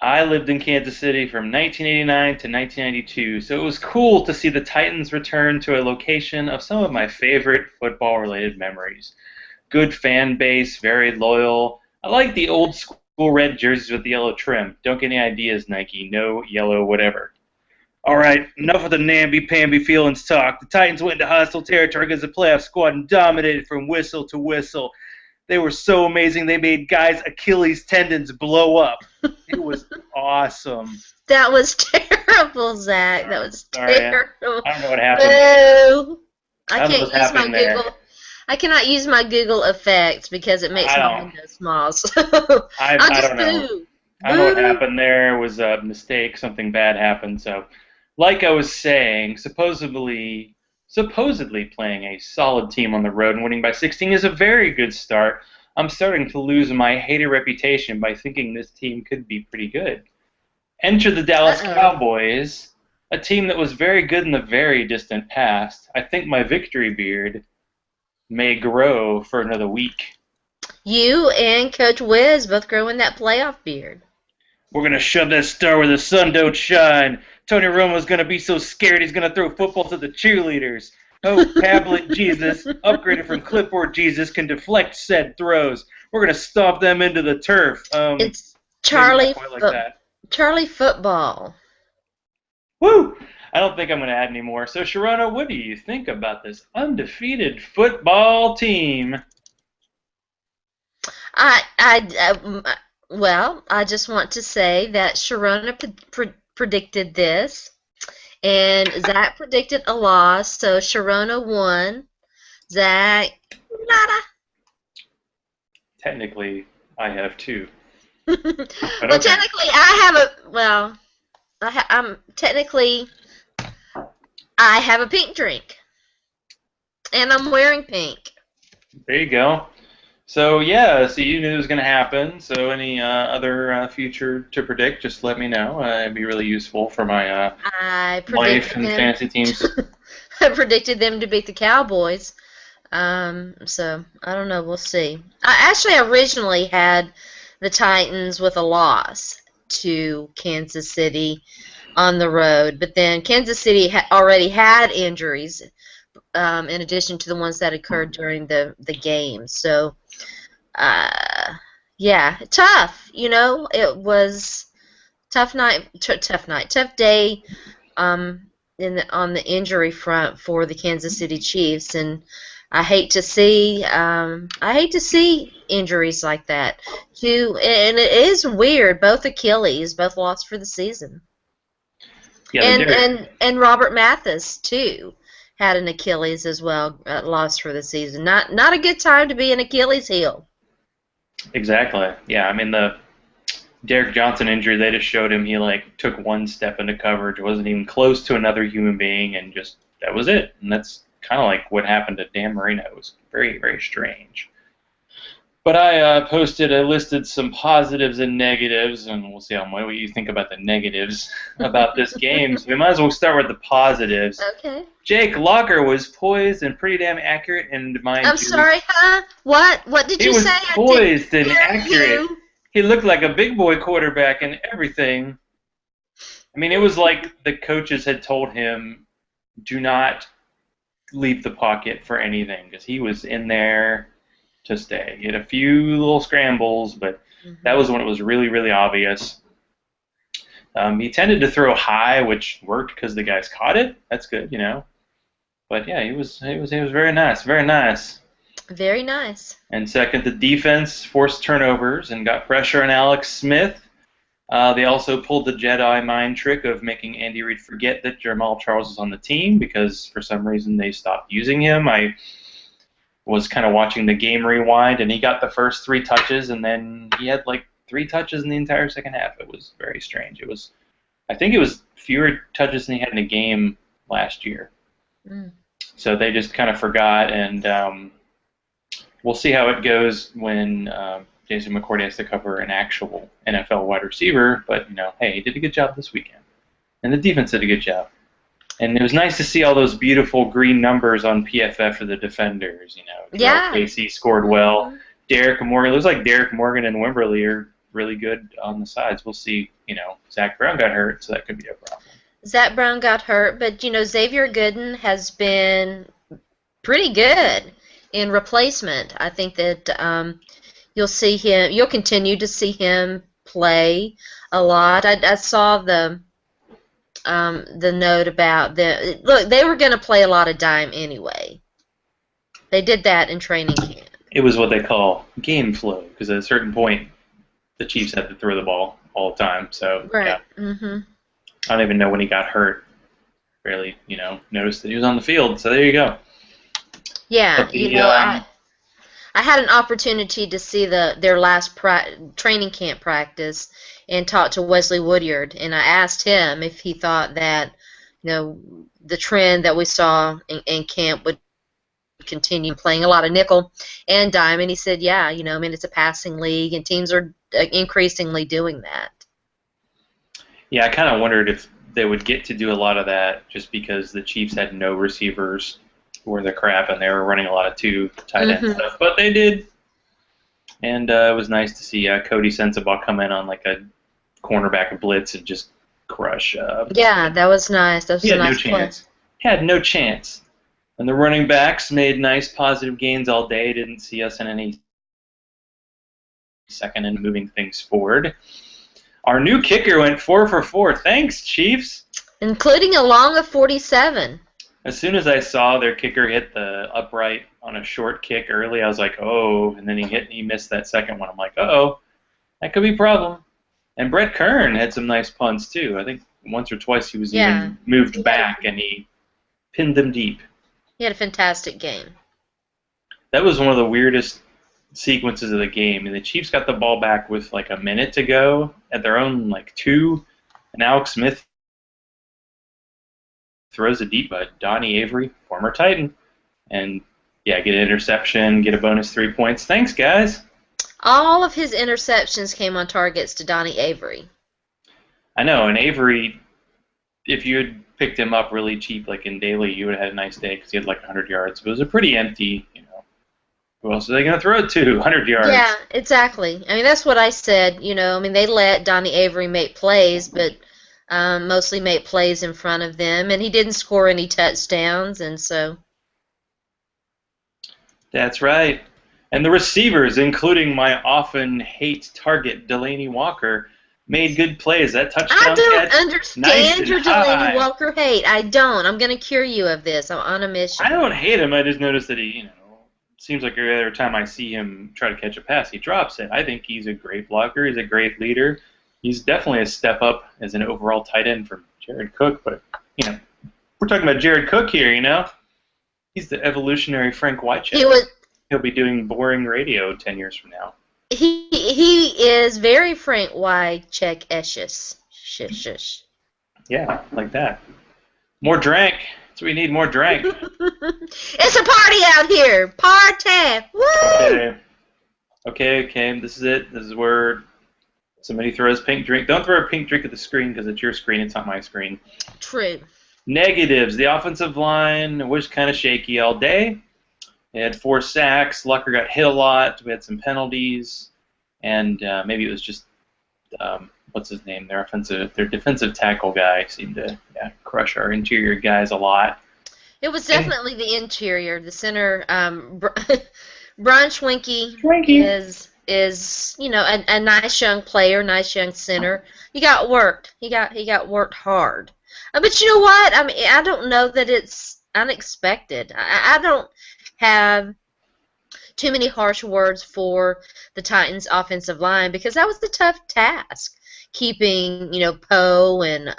I lived in Kansas City from 1989 to 1992, so it was cool to see the Titans return to a location of some of my favorite football-related memories. Good fan base, very loyal. I like the old school red jerseys with the yellow trim. Don't get any ideas, Nike. No yellow whatever. All right, enough of the namby-pamby feelings talk. The Titans went into hostile territory against the playoff squad and dominated from whistle to whistle. They were so amazing, they made guys' Achilles tendons blow up. It was awesome. That was terrible, Zach. That was terrible. I don't know what happened. No. I don't know can't what's use my happening there. Google. I cannot use my Google effects because it makes my window small. So I I'll just don't know. boo. I don't know what happened there. It was a mistake. Something bad happened. So, like I was saying, supposedly playing a solid team on the road and winning by 16 is a very good start. I'm starting to lose my hater reputation by thinking this team could be pretty good. Enter the Dallas Cowboys, a team that was very good in the very distant past. I think my victory beard may grow for another week. You and Coach Wiz both growing that playoff beard. We're going to shove that star where the sun don't shine. Tony Romo's going to be so scared he's going to throw footballs at the cheerleaders. Oh, Tablet Jesus, upgraded from Clipboard Jesus, can deflect said throws. We're going to stomp them into the turf. It's Charlie Football. Woo! I don't think I'm going to add any more. So, Sharona, what do you think about this undefeated football team? Well, I just want to say that Sharona predicted this, and Zach predicted a loss, so Sharona won. Zach, nada. Technically, I have two. Well, technically, I have a pink drink, and I'm wearing pink. There you go. So, yeah, so you knew it was going to happen. So any other future to predict, just let me know. It'd be really useful for my life and fantasy teams. I predicted them to beat the Cowboys. So, I don't know. We'll see. I originally had the Titans with a loss to Kansas City on the road. But then Kansas City already had injuries in addition to the ones that occurred during the game. So, yeah, tough. It was tough day on the injury front for the Kansas City Chiefs, and I hate to see injuries like that too. And it is weird. Both Achilles, both lost for the season. Yeah, and Robert Mathis too had an Achilles as well, lost for the season. Not a good time to be an Achilles heel. Exactly. Yeah, I mean the Derek Johnson injury, they just showed him he took one step into coverage, wasn't even close to another human being, and just that was it. And that's kind of like what happened to Dan Marino. It was very, very strange. But I listed some positives and negatives, and we'll see what you think about the negatives about this game. So we might as well start with the positives. Okay. Jake Locker was poised and pretty damn accurate, and I'm sorry, huh? What? What did you say? He was poised and accurate. He looked like a big boy quarterback and everything. I mean, it was like the coaches had told him, do not leave the pocket for anything, because he was in there to stay. He had a few little scrambles, but that was when it was really, really obvious. He tended to throw high, which worked because the guys caught it. That's good, But yeah, he was very nice, very nice. Very nice. And second, the defense forced turnovers and got pressure on Alex Smith. They also pulled the Jedi mind trick of making Andy Reid forget that Jamal Charles was on the team because for some reason they stopped using him. I was kind of watching the game rewind, and he got the first 3 touches, and then he had 3 touches in the entire second half. It was very strange. I think it was fewer touches than he had in a game last year. So they just kind of forgot, and we'll see how it goes when Jason McCourty has to cover an actual NFL wide receiver. But, hey, he did a good job this weekend. And the defense did a good job. And it was nice to see all those beautiful green numbers on PFF for the defenders. Yeah. Casey scored well. Derek Morgan, it looks like Derek Morgan and Wimberly are really good on the sides. We'll see. Zach Brown got hurt, so that could be a problem. Zach Brown got hurt, but Xavier Gooden has been pretty good in replacement. I think that you'll continue to see him play a lot. I saw the note about look, they were going to play a lot of dime anyway. They did that in training camp. It was what they call game flow, because at a certain point, the Chiefs had to throw the ball all the time. So right. Yeah. Mm-hmm. I don't even know when he got hurt. Barely, noticed that he was on the field. So there you go. Yeah, I had an opportunity to see their last training camp practice and talk to Wesley Woodyard, and I asked him if he thought that the trend that we saw in camp would continue, playing a lot of nickel and dime, and he said, yeah, it's a passing league, and teams are increasingly doing that. Yeah, I kind of wondered if they would get to do a lot of that just because the Chiefs had no receivers who were the crap, and they were running a lot of two tight end stuff, but they did. And it was nice to see Cody Sensabaugh come in on like a cornerback blitz and just crush. Yeah, that was nice. That was he a had nice no chance. Had no chance. And the running backs made nice positive gains all day. Didn't see us in any second in moving things forward. Our new kicker went 4 for 4. Thanks, Chiefs. Including a long of 47. As soon as I saw their kicker hit the upright on a short kick early, I was like, oh, and then he missed that second one. I'm like, uh-oh, that could be a problem. And Brett Kern had some nice punts, too. I think once or twice he was even moved back, and he pinned them deep. He had a fantastic game. That was one of the weirdest sequences of the game. And the Chiefs got the ball back with like a minute to go at their own 2, and Alex Smith throws a deep by Donnie Avery, former Titan, and get an interception, get a bonus 3 points. Thanks, guys. All of his interceptions came on targets to Donnie Avery. I know, and Avery, if you had picked him up really cheap, like in daily, you would have had a nice day because he had like 100 yards. But it was a pretty empty, who else are they going to throw it to? 100 yards. Yeah, exactly. I mean, that's what I said. They let Donnie Avery make plays, but mostly make plays in front of them, and he didn't score any touchdowns, and so. That's right. And the receivers, including my often hate target, Delaney Walker, made good plays. That touchdown I don't catch, understand nice your Delaney Walker hate. I don't. I'm going to cure you of this. I'm on a mission. I don't hate him. I just noticed that he, seems like every other time I see him try to catch a pass, he drops it. I think he's a great blocker. He's a great leader. He's definitely a step up as an overall tight end from Jared Cook. But, we're talking about Jared Cook here, He's the evolutionary Frank Wycheck. He'll be doing boring radio 10 years from now. He is very Frank Wycheck-eshish. Yeah, like that. More drank. That's what we need, more drank. It's a party out here. Party. Woo! Okay. This is it. This is where somebody throws pink drink. Don't throw a pink drink at the screen because it's your screen. It's not my screen. True. Negatives. The offensive line was kind of shaky all day. They had 4 sacks. Lucker got hit a lot. We had some penalties. And maybe it was just, what's his name? Their defensive tackle guy seemed to crush our interior guys a lot. It was definitely the interior. The center, Brian Schwenke is a nice young player, nice young center. He got worked. He got worked hard. But you know what? I mean, I don't know that it's unexpected. I don't have too many harsh words for the Titans' offensive line because that was the tough task, keeping Poe and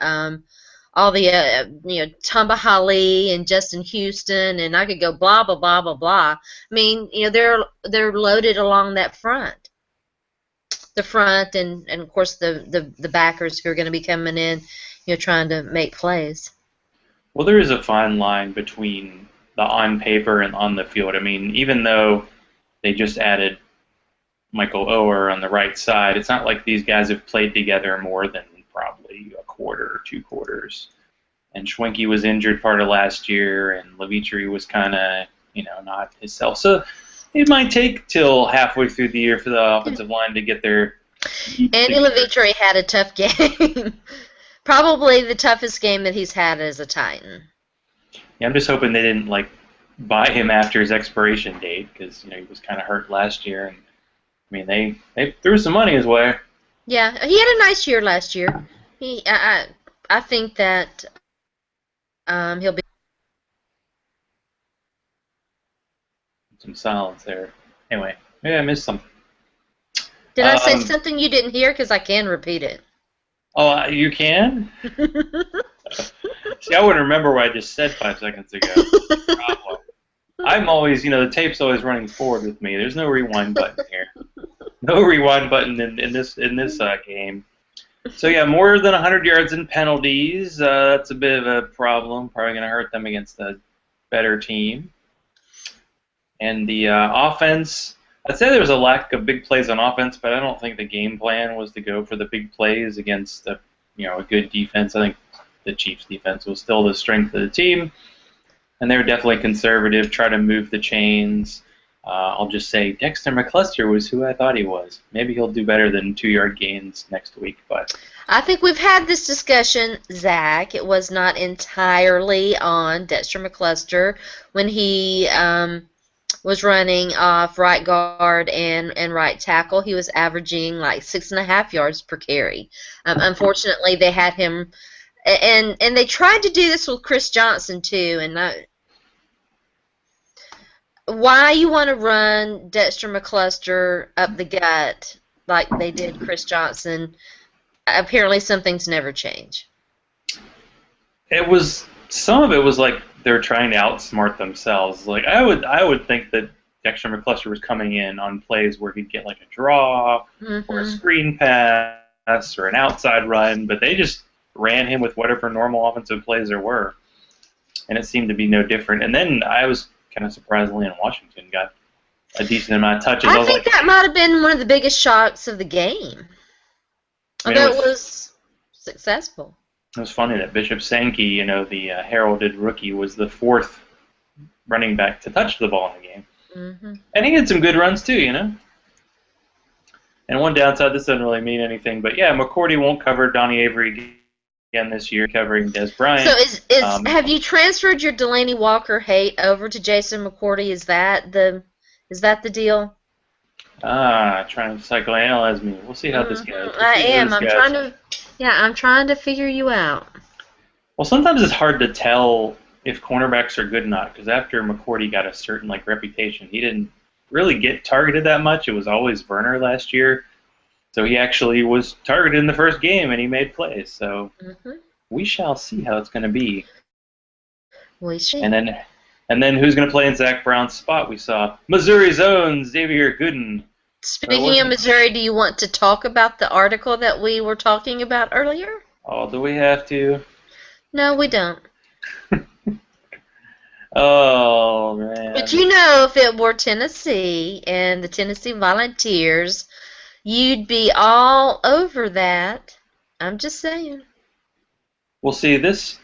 all the Tamba Hali and Justin Houston, and I could go blah blah blah blah blah. I mean, they're loaded along that front, and of course the backers who are going to be coming in, trying to make plays. Well, there is a fine line between the on paper and on the field. I mean, even though they just added Michael Oher on the right side, it's not like these guys have played together more than probably a quarter or 2 quarters. And Schwenke was injured part of last year, and Levitri was kind of, not himself. So it might take till halfway through the year for the offensive line to get their Andy Levitre had a tough game. Probably the toughest game that he's had as a Titan. Yeah, I'm just hoping they didn't like buy him after his expiration date because he was kind of hurt last year, and I mean they threw some money his way. Yeah, he had a nice year last year. I think that he'll be. Some silence there. Anyway, maybe I missed something. Did I say something you didn't hear? Because I can repeat it. Oh, you can? See, I wouldn't remember what I just said 5 seconds ago. Problem. I'm always, the tape's always running forward with me. There's no rewind button here. No rewind button in this game. So yeah, more than 100 yards in penalties. That's a bit of a problem. Probably going to hurt them against a better team. And the offense, I'd say there was a lack of big plays on offense, but I don't think the game plan was to go for the big plays against a good defense. I think the Chiefs' defense was still the strength of the team, and they were definitely conservative, try to move the chains. I'll just say Dexter McCluster was who I thought he was. Maybe he'll do better than 2-yard gains next week, but I think we've had this discussion, Zach. It was not entirely on Dexter McCluster when he was running off right guard and right tackle. He was averaging like 6.5 yards per carry. Unfortunately, they had him, and they tried to do this with Chris Johnson too, and why you want to run Dexter McCluster up the gut like they did Chris Johnson, apparently something's never changed. Some of it was like they're trying to outsmart themselves. Like I would think that Dexter McCluster was coming in on plays where he'd get like a draw or a screen pass or an outside run, but they just ran him with whatever normal offensive plays there were, and it seemed to be no different. And then I was kind of surprisingly in Washington got a decent amount of touches. I think that might have been one of the biggest shocks of the game. Although it was successful. It was funny that Bishop Sankey, the heralded rookie, was the 4th running back to touch the ball in the game. And he had some good runs too, And one downside, this doesn't really mean anything, but yeah, McCourty won't cover Donnie Avery again this year, covering Des Bryant. So have you transferred your Delaney Walker hate over to Jason McCourty? Is that the deal? Trying to psychoanalyze me. We'll see how this goes. I'm trying to figure you out. Well, sometimes it's hard to tell if cornerbacks are good or not, because after McCourty got a certain reputation, he didn't really get targeted that much. It was always Werner last year. So he actually was targeted in the first game, and he made plays. So we shall see how it's going to be. We shall. And then who's going to play in Zach Brown's spot? We saw Missouri's own Xavier Gooden. Speaking of Missouri, do you want to talk about the article that we were talking about earlier? Oh, do we have to? No, we don't. Oh, man. But if it were Tennessee and the Tennessee Volunteers, you'd be all over that. I'm just saying. Well, see, this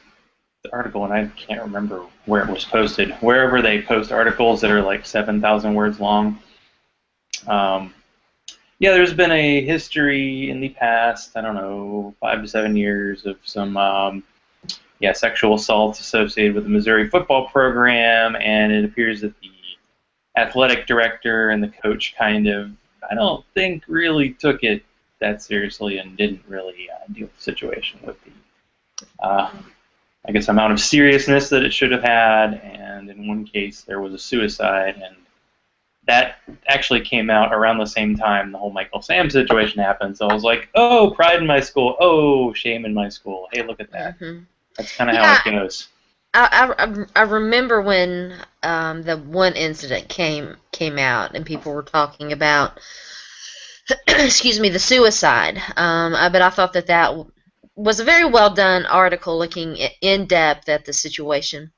article, and I can't remember where it was posted, wherever they post articles that are like 7,000 words long. There's been a history in the past, 5 to 7 years of some sexual assaults associated with the Missouri football program, and it appears that the athletic director and the coach I don't think really took it that seriously and didn't really deal with the situation with the amount of seriousness that it should have had, and in one case there was a suicide, and that actually came out around the same time the whole Michael Sam situation happened. So I was like, oh, pride in my school. Oh, shame in my school. Hey, look at that. That's kind of how it goes. I remember when the one incident came out and people were talking about, the suicide. But I thought that was a very well done article looking in depth at the situation.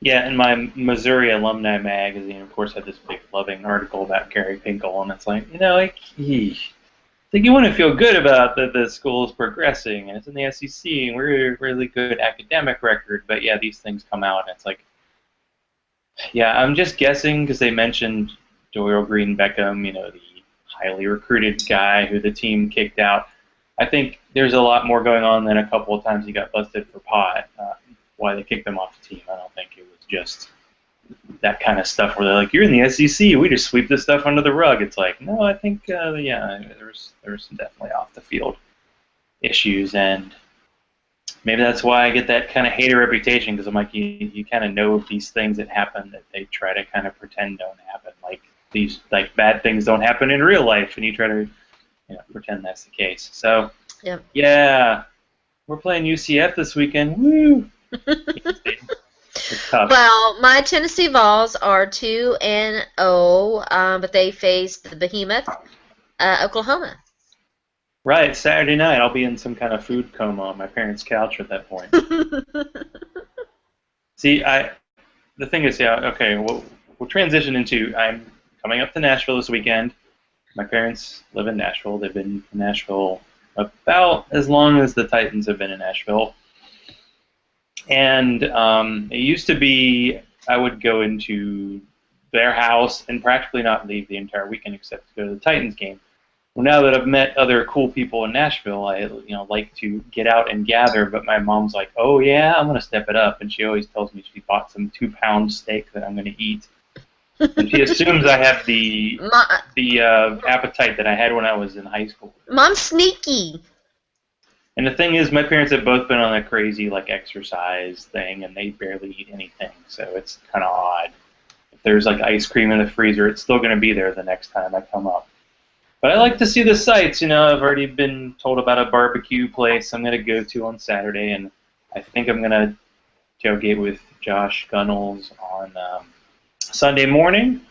Yeah, and my Missouri Alumni magazine, of course, had this big loving article about Gary Pinkel, and it's like, you want to feel good about that the school is progressing, and it's in the SEC, and we're a really good academic record, but yeah, these things come out, and it's like, yeah, I'm just guessing, because they mentioned Doyle Green Beckham, the highly recruited guy who the team kicked out. I think there's a lot more going on than a couple of times he got busted for pot. Why they kicked him off the team. I don't think it was just that kind of stuff where they're like, you're in the SEC, we just sweep this stuff under the rug. It's like, no, I think, there's definitely off the field issues, and maybe that's why I get that kind of hater reputation, because I'm like, you kind of know these things that happen that they try to kind of pretend don't happen. Like these bad things don't happen in real life, and you try to pretend that's the case. So Yep. yeah, we're playing UCF this weekend. Woo! It's tough. Well, my Tennessee Vols are 2-0, but they face the behemoth, Oklahoma. Right, Saturday night I'll be in some kind of food coma on my parents' couch at that point. See, the thing is, okay, we'll transition into, I'm coming up to Nashville this weekend. My parents live in Nashville. They've been in Nashville about as long as the Titans have been in Nashville. And it used to be I would go into their house and practically not leave the entire weekend except to go to the Titans game. Well, now that I've met other cool people in Nashville, I like to get out and gather. But my mom's like, "Oh yeah, I'm gonna step it up," and she always tells me she bought some 2-pound steak that I'm gonna eat. And she assumes I have the appetite that I had when I was in high school. Mom's sneaky. And the thing is, my parents have both been on a crazy exercise thing, and they barely eat anything, so it's kind of odd. If there's ice cream in the freezer, it's still going to be there the next time I come up. But I like to see the sights. I've already been told about a barbecue place I'm going to go to on Saturday, and I think I'm going to tailgate with Josh Gunnels on Sunday morning,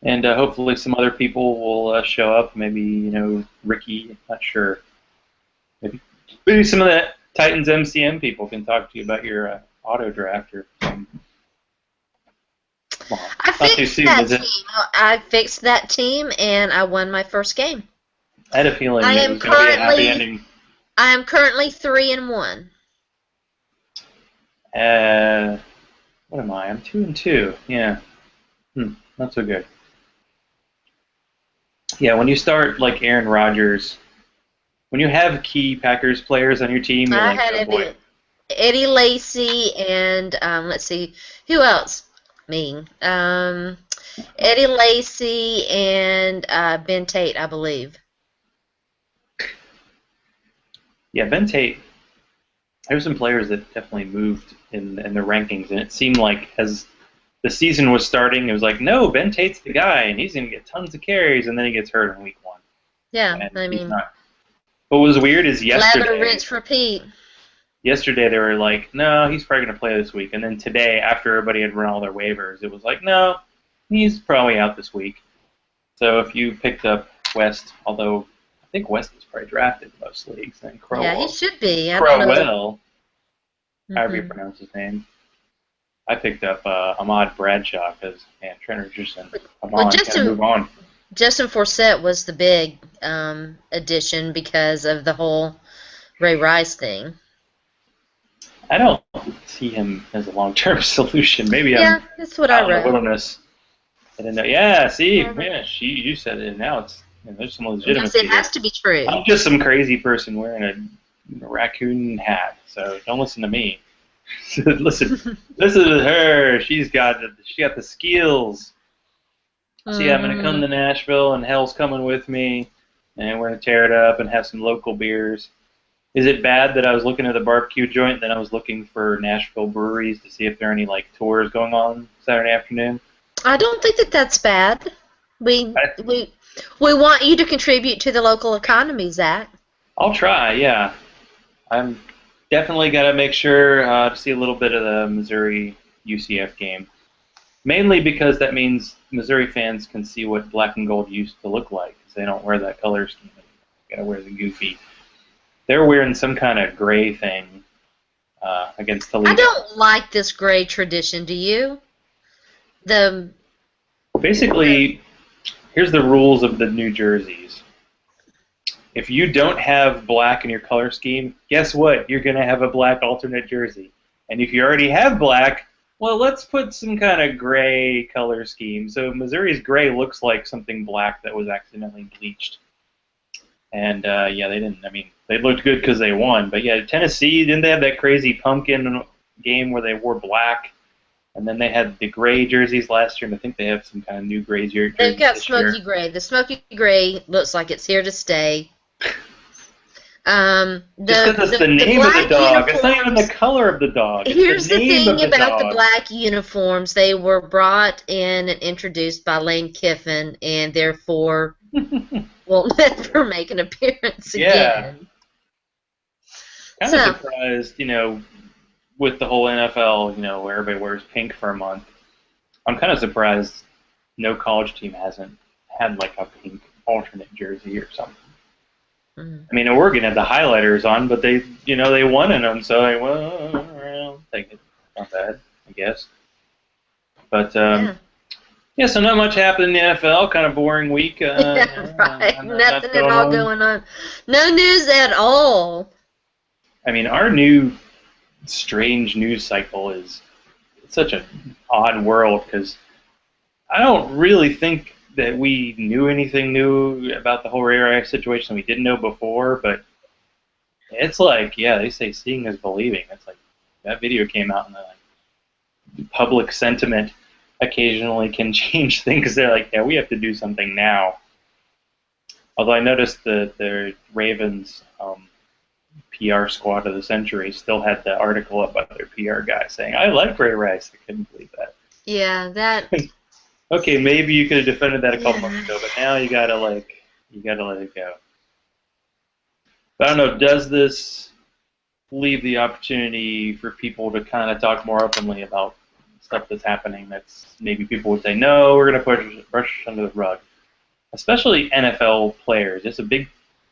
and hopefully some other people will show up. Maybe Ricky, not sure. Maybe some of the Titans MCM people can talk to you about your auto draft. Or I fixed that team. I fixed that team, and I won my first game. I had a feeling it was going to be a happy ending. I am currently 3-1. What am I? I'm 2-2. Yeah. Not so good. Yeah, when you start like Aaron Rodgers, when you have key Packers players on your team, you're like, oh boy. Eddie Lacy and let's see, who else? Me. Eddie Lacy and Ben Tate, I believe. Yeah, Ben Tate. There were some players that definitely moved in the rankings, and it seemed like as the season was starting, it was like, no, Ben Tate's the guy, and he's going to get tons of carries, and then he gets hurt in week 1. Yeah, and I mean. What was weird is yesterday. Lather, rinse, repeat. Yesterday they were like, no, he's probably going to play this week. And then today, after everybody had run all their waivers, it was like, no, he's probably out this week. So if you picked up West, although I think West was probably drafted in most leagues, then Crowell. Yeah, he should be. Crowell, however you pronounce his name. I picked up Ahmad Bradshaw because, man, Trent Richardson, come on, gotta move on. Justin Forsett was the big addition because of the whole Ray Rice thing. I don't see him as a long-term solution. Maybe that's what I read. Wilderness. I didn't know. Yeah, see, you said it. Now it's there's some legitimacy. Yes, it has to be true. I'm just some crazy person wearing a raccoon hat, so don't listen to me. Listen to her. She got the skills. So yeah, I'm gonna come to Nashville, and Hell's coming with me, and we're gonna tear it up and have some local beers. Is it bad that I was looking at the barbecue joint, then I was looking for Nashville breweries to see if there are any tours going on Saturday afternoon? I don't think that's bad. We want you to contribute to the local economy, Zach. I'll try. Yeah, I'm definitely gotta make sure to see a little bit of the Missouri UCF game. Mainly because that means Missouri fans can see what black and gold used to look like, because they don't wear that color scheme anymore. They gotta wear the goofy. They're wearing some kind of gray thing against Toledo. I don't like this gray tradition. Do you? Basically, here's the rules of the New Jerseys. If you don't have black in your color scheme, guess what? You're gonna have a black alternate jersey. And if you already have black, Well, let's put some kind of gray color scheme. So Missouri's gray looks like something black that was accidentally bleached. And yeah, they didn't. I mean, they looked good because they won. But yeah, Tennessee, didn't they have that crazy pumpkin game where they wore black? And then they had the gray jerseys last year, and I think they have some kind of new gray jerseys They've got this year. smoky gray. The smoky gray looks like it's here to stay. Just because it's the name of the dog. It's not even the color of the dog. Here's the thing about the the black uniforms. They were brought in and introduced by Lane Kiffin, and therefore will never make an appearance again. Kind of surprised, with the whole NFL, where everybody wears pink for a month. I'm kind of surprised no college team hasn't had like a pink alternate jersey or something. I mean, Oregon had the highlighters on, but they won in them, so I'll take it. Not bad, I guess. But yeah, so not much happened in the NFL. Kind of boring week. Yeah, right. Nothing at all going on. No news at all. I mean, our new strange news cycle is such an odd world because I don't really think that we knew anything new about the whole Ray Rice situation we didn't know before, but it's like, yeah, they say seeing is believing. It's like that video came out and like public sentiment occasionally can change things. They're like, yeah, we have to do something now. Although I noticed that the Ravens PR squad of the century still had the article up by their PR guy saying, I like Ray Rice. I couldn't believe that. Yeah, that... Okay, maybe you could have defended that a couple months ago, but now you gotta let it go. But I don't know, does this leave the opportunity for people to kind of talk more openly about stuff that's happening that's maybe people would say, no, we're gonna brush under the rug. Especially NFL players. It's a big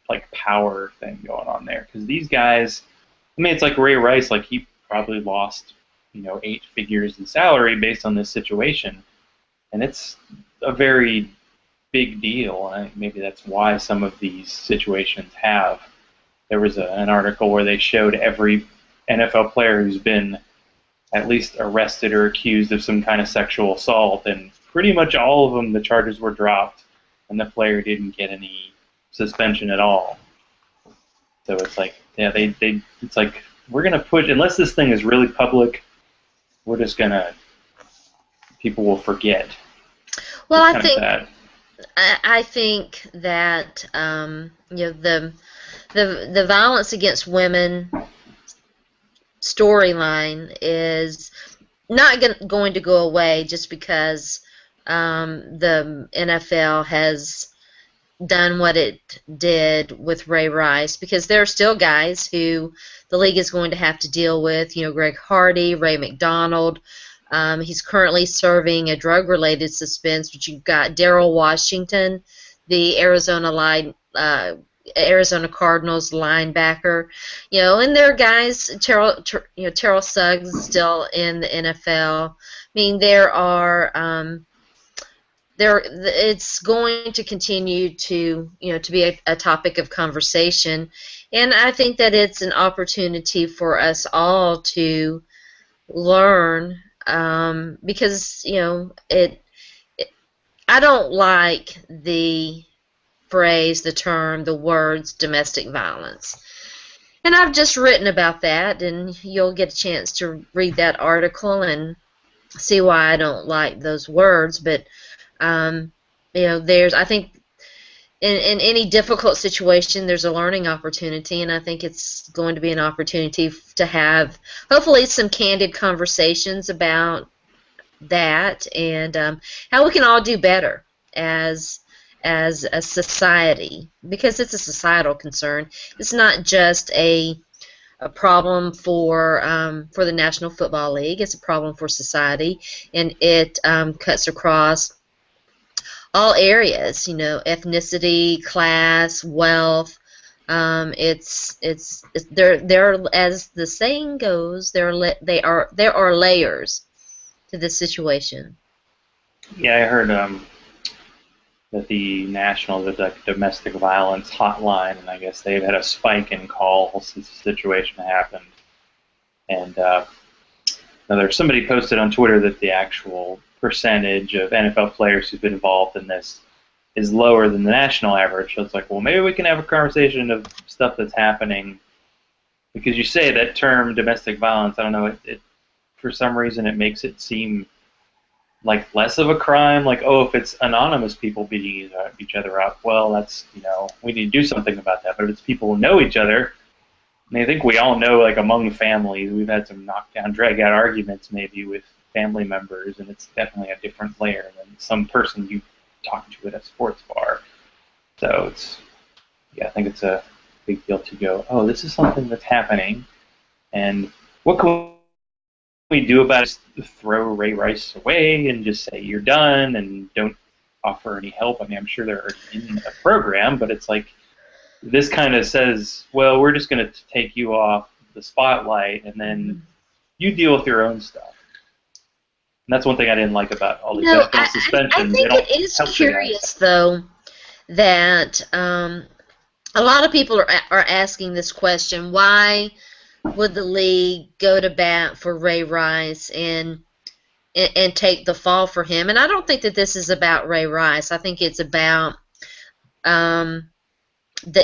like power thing going on there. Because these guys, I mean, it's like Ray Rice, like he probably lost, 8 figures in salary based on this situation. And it's a very big deal. I think maybe that's why some of these situations have. There was an article where they showed every NFL player who's been at least arrested or accused of some kind of sexual assault, and pretty much all of them, the charges were dropped, and the player didn't get any suspension at all. So it's like, yeah, it's like, we're going to push, unless this thing is really public, we're just going to, people will forget. Well, I think that the violence against women storyline is not going to go away just because the NFL has done what it did with Ray Rice, because there are still guys who the league is going to have to deal with. Greg Hardy, Ray McDonald. He's currently serving a drug-related suspense, but you've got Daryl Washington, the Arizona Cardinals linebacker, and there are guys. Terrell Suggs is still in the NFL. I mean, it's going to continue to be a topic of conversation, and I think that it's an opportunity for us all to learn. Because I don't like the phrase, the term, the words domestic violence, and I've just written about that, and you'll get a chance to read that article and see why I don't like those words. But I think in any difficult situation, there's a learning opportunity, and I think it's going to be an opportunity to have, hopefully, some candid conversations about that and how we can all do better as a society, because it's a societal concern. It's not just a problem for the National Football League. It's a problem for society, and it cuts across all areas, ethnicity, class, wealth. There, as the saying goes, there are layers to this situation. Yeah, I heard that the domestic violence hotline, and I guess they've had a spike in calls since the situation happened, and Now, there's somebody posted on Twitter that the actual percentage of NFL players who've been involved in this is lower than the national average. So it's like, well, maybe we can have a conversation of stuff that's happening. Because you say that term domestic violence, I don't know, it for some reason it makes it seem like less of a crime. Like, oh, if it's anonymous people beating each other up, well, that's, we need to do something about that. But if it's people who know each other, I mean, I think we all know, like, among families, we've had some knockdown, drag-out arguments maybe with family members, and it's definitely a different layer than some person you talk to at a sports bar. So it's, I think it's a big deal to go, oh, this is something that's happening, and what can we do about it? Just throw Ray Rice away and just say you're done and don't offer any help? I mean, I'm sure they're in a program, but it's like, this kind of says, well, we're just going to take you off the spotlight, and then you deal with your own stuff. And that's one thing I didn't like about all these NFL suspensions. I think it is curious, though, that a lot of people are asking this question: why would the league go to bat for Ray Rice and take the fall for him? And I don't think that this is about Ray Rice. I think it's about the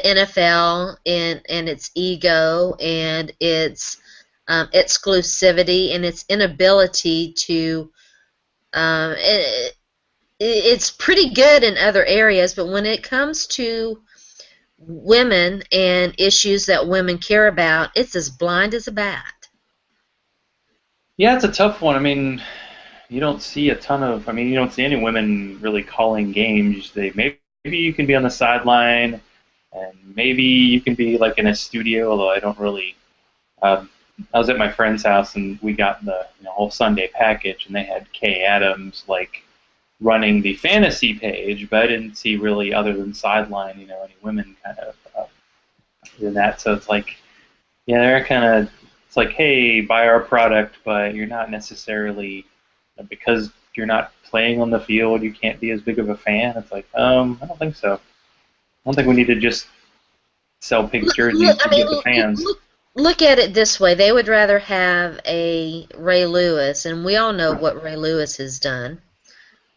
NFL and its ego and its exclusivity and its inability to it's pretty good in other areas, but when it comes to women and issues that women care about, it's as blind as a bat. Yeah, it's a tough one. I mean, you don't see you don't see any women really calling games. Maybe you can be on the sideline, and maybe you can be like in a studio, although I don't really. I was at my friend's house, and we got the whole Sunday package, and they had Kay Adams like running the fantasy page, but I didn't see really, other than sideline, any women kind of in that. So it's like, they're kind of, it's like, hey, buy our product, but you're not necessarily, because you're not playing on the field, you can't be as big of a fan. It's like, I don't think so. I don't think we need to just sell pink jerseys to get the fans. Look at it this way. They would rather have a Ray Lewis, and we all know what Ray Lewis has done,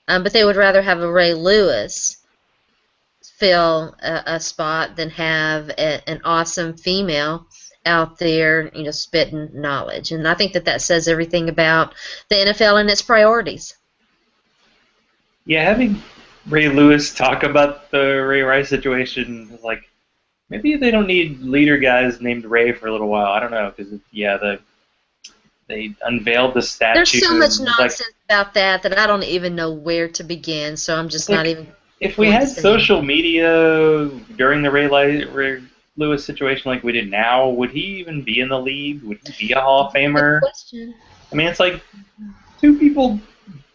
but they would rather have a Ray Lewis fill a spot than have an awesome female out there, spitting knowledge. And I think that says everything about the NFL and its priorities. Yeah, having Ray Lewis talk about the Ray Rice situation is like, maybe they don't need leader guys named Ray for a little while. I don't know, because they unveiled the statue. There's so much nonsense about that I don't even know where to begin. So I'm just not even. If we had social media during the Ray Lewis situation like we did now, would he even be in the league? Would he be a Hall of Famer? Good question. I mean, it's like 2 people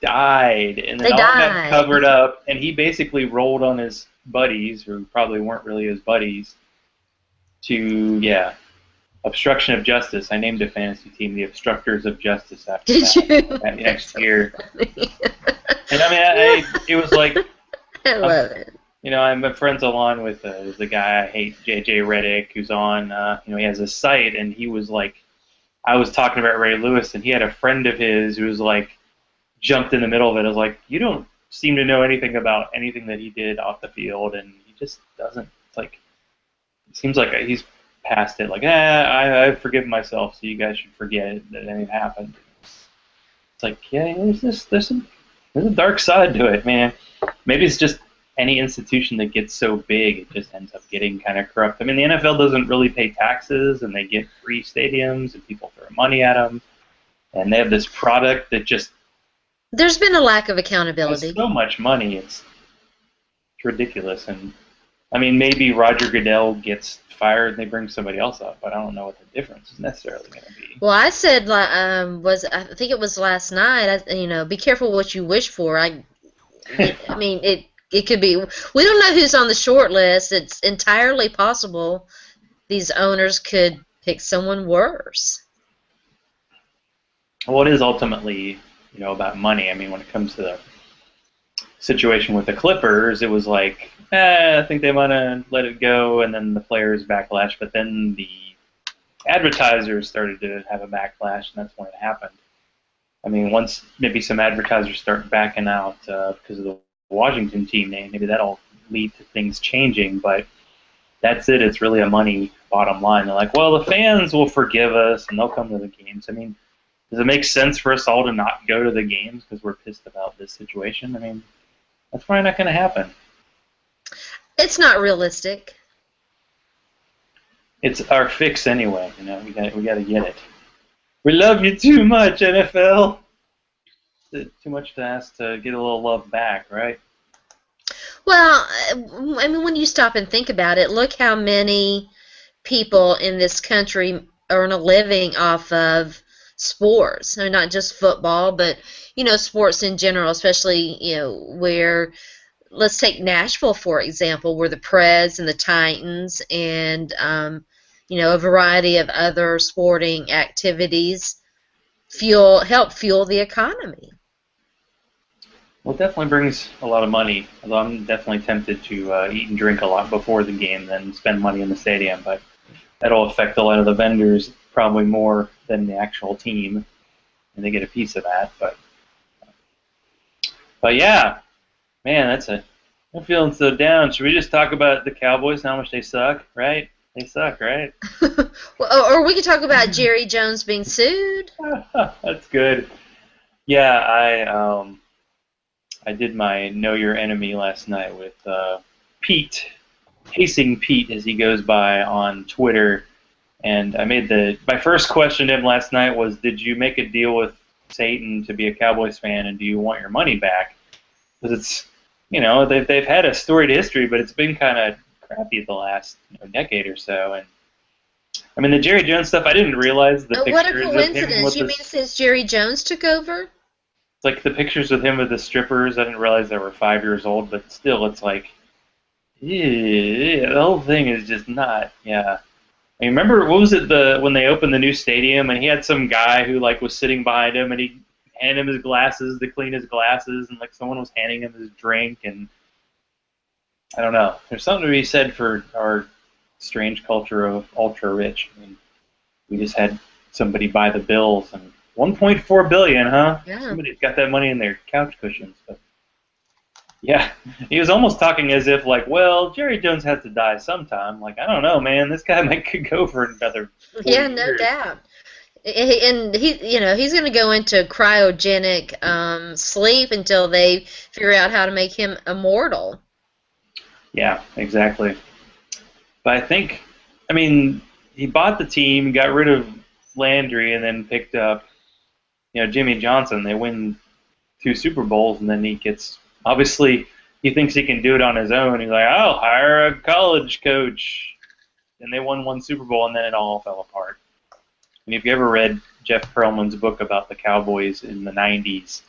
died, and then all got covered up, and he basically rolled on his buddies, who probably weren't really his buddies, to, obstruction of justice. I named a fantasy team the Obstructors of Justice after that next year. And I mean, it was like, I love it. I'm friends along with the guy I hate, JJ Redick, who's on, he has a site, and he was like, I was talking about Ray Lewis, and he had a friend of his who was like, jumped in the middle of it. I was like, you don't seem to know anything about anything that he did off the field, and he just doesn't. It's like, it seems like he's past it. Like, I've forgiven myself, so you guys should forget that anything happened. It's like, there's a dark side to it, man. Maybe it's just any institution that gets so big, it just ends up getting kind of corrupt. I mean, the NFL doesn't really pay taxes, and they get free stadiums, and people throw money at them, and they have this product that just. There's been a lack of accountability. So much money, it's ridiculous. And I mean, maybe Roger Goodell gets fired and they bring somebody else up, but I don't know what the difference is necessarily going to be. Well, I said, I think it was last night. Be careful what you wish for. I mean, it could be. We don't know who's on the short list. It's entirely possible these owners could pick someone worse. Well, it is ultimately, about money. I mean, when it comes to the situation with the Clippers, it was like, I think they want to let it go, and then the players backlash, but then the advertisers started to have a backlash, and that's when it happened. I mean, once maybe some advertisers start backing out because of the Washington team name, maybe that'll lead to things changing. But that's it. It's really a money bottom line. They're like, well, the fans will forgive us and they'll come to the games. I mean, does it make sense for us all to not go to the games because we're pissed about this situation? I mean, that's probably not going to happen. It's not realistic. It's our fix anyway. We got to get it. We love you too much, NFL. Too much to ask to get a little love back, right? Well, I mean, when you stop and think about it, look how many people in this country earn a living off of sports. So not just football, but sports in general, especially where, let's take Nashville for example, where the Preds and the Titans and a variety of other sporting activities help fuel the economy. Well, it definitely brings a lot of money. Although I'm definitely tempted to eat and drink a lot before the game than spend money in the stadium. But that'll affect a lot of the vendors probably more than the actual team, and they get a piece of that. But yeah, man, I'm feeling so down. Should we just talk about the Cowboys and how much they suck, right? They suck, right? Well, or we could talk about Jerry Jones being sued. That's good. Yeah, I did my Know Your Enemy last night with Pete, Pacing Pete as he goes by on Twitter, and I made my first question to him last night was, did you make a deal with Satan to be a Cowboys fan, and do you want your money back? Because it's, they've had a storied history, but it's been kind of crappy the last decade or so. And I mean, the Jerry Jones stuff, I didn't realize the pictures what a of him coincidence! You with mean since Jerry Jones took over? It's like the pictures with him with the strippers. I didn't realize they were 5 years old, but still, it's like, the whole thing is just not. Yeah. I remember, what was it, when they opened the new stadium, and he had some guy who was sitting behind him, and he handed him his glasses to clean his glasses, and someone was handing him his drink, and I don't know. There's something to be said for our strange culture of ultra rich. I mean, we just had somebody buy the Bills, and $1.4 billion, huh? Yeah. Somebody's got that money in their couch cushions. But yeah, he was almost talking as if well, Jerry Jones has to die sometime. I don't know, man. This guy could go for another 40 Yeah, no years. doubt. And he's going to go into cryogenic sleep until they figure out how to make him immortal. Yeah, exactly. But I mean, he bought the team, got rid of Landry, and then picked up Jimmy Johnson. They win 2 Super Bowls, and then obviously he thinks he can do it on his own. He's like, I'll hire a college coach. And they won 1 Super Bowl, and then it all fell apart. And if you ever read Jeff Pearlman's book about the Cowboys in the 90s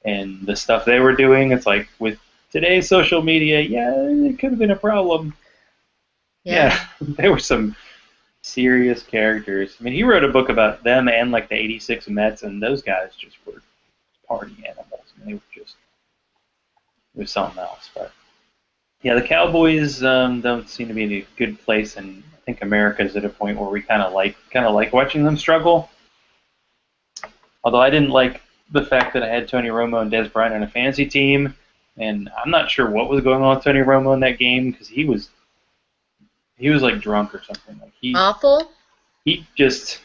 and the stuff they were doing, it's like, with today's social media, yeah, it could have been a problem. Yeah, there were some serious characters. I mean, he wrote a book about them and the '86 Mets, and those guys just were party animals. I mean, it was something else. But yeah, the Cowboys don't seem to be in a good place, and I think America's at a point where we kind of like watching them struggle. Although I didn't like the fact that I had Tony Romo and Des Bryant on a fantasy team, and I'm not sure what was going on with Tony Romo in that game because he was drunk or something. Awful. He just,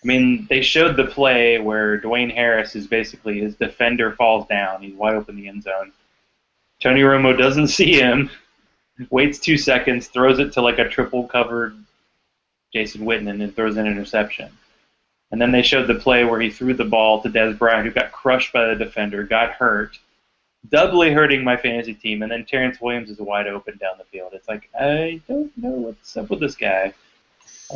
I mean, they showed the play where Dwayne Harris is basically his defender falls down. He's wide open in the end zone. Tony Romo doesn't see him, waits 2 seconds, throws it to a triple covered Jason Witten, and then throws an interception. And then they showed the play where he threw the ball to Des Bryant, who got crushed by the defender, got hurt, doubly hurting my fantasy team, and then Terrence Williams is wide open down the field. It's like, I don't know what's up with this guy.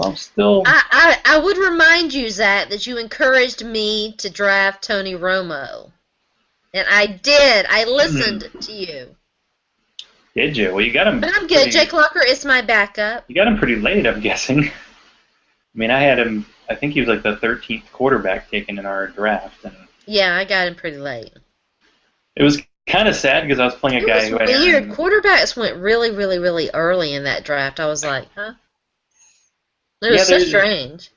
I'm still... I would remind you, Zach, that you encouraged me to draft Tony Romo. And I did. I listened to you. Did you? Well, you got him... But I'm good. Jake Locker is my backup. You got him pretty late, I'm guessing. I mean, I had him... I think he was the 13th quarterback taken in our draft. And yeah, I got him pretty late. It was kind of sad because I was playing a guy who had... It was weird. Quarterbacks went really, really, really early in that draft. I was like, huh? It was so strange.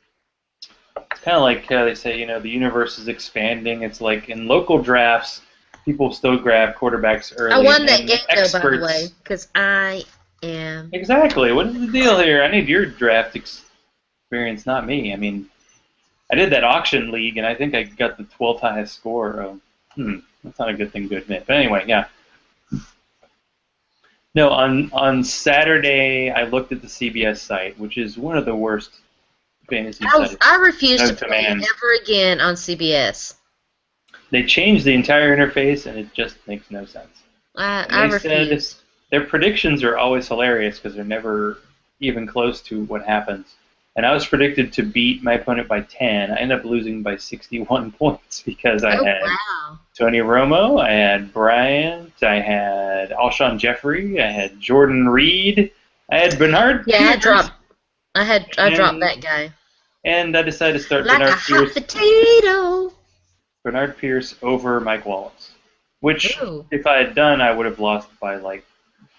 It's kind of like they say, the universe is expanding. It's like in local drafts, people still grab quarterbacks early. I won that and game, though, by the way, experts. because I am. Exactly. What is the deal here? I need your draft experience, not me. I mean, I did that auction league, and I think I got the 12th highest score. That's not a good thing to admit. But anyway, yeah. No, on Saturday, I looked at the CBS site, which is one of the worst fantasy sites. I refuse known to to play man. ever again on CBS. They changed the entire interface, and it just makes no sense. I refuse. Said their predictions are always hilarious because they're never even close to what happens. And I was predicted to beat my opponent by 10. I ended up losing by 61 points because I had Tony Romo, I had Bryant, I had Alshon Jeffrey, I had Jordan Reed, I had Bernard Pierce. I dropped that guy. And I decided to start like Bernard a Pierce. Hot potato. Bernard Pierce over Mike Wallace. Which, if I had done, I would have lost by like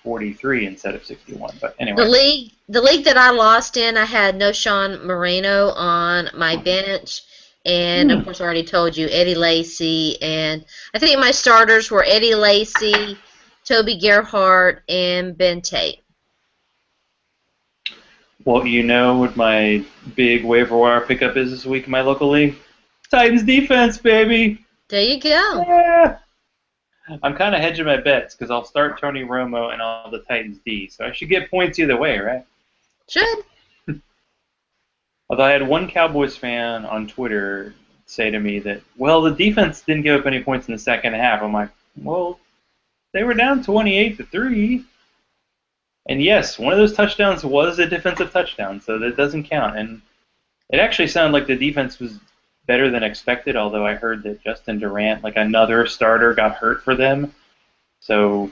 43 instead of 61. But anyway. The league that I lost in, I had no Sean Moreno on my bench. And, of course, I already told you, Eddie Lacy. And I think my starters were Eddie Lacy, Toby Gerhart, and Ben Tate. Well, you know what my big waiver wire pickup is this week in my local league? Titans defense, baby! There you go. Yeah! I'm kind of hedging my bets because I'll start Tony Romo and all the Titans D, so I should get points either way, right? Should. Although I had one Cowboys fan on Twitter say to me that, well, the defense didn't give up any points in the second half. I'm like, well, they were down 28-3. And yes, one of those touchdowns was a defensive touchdown, so that doesn't count. And it actually sounded like the defense was better than expected, although I heard that Justin Durant, like another starter, got hurt for them. So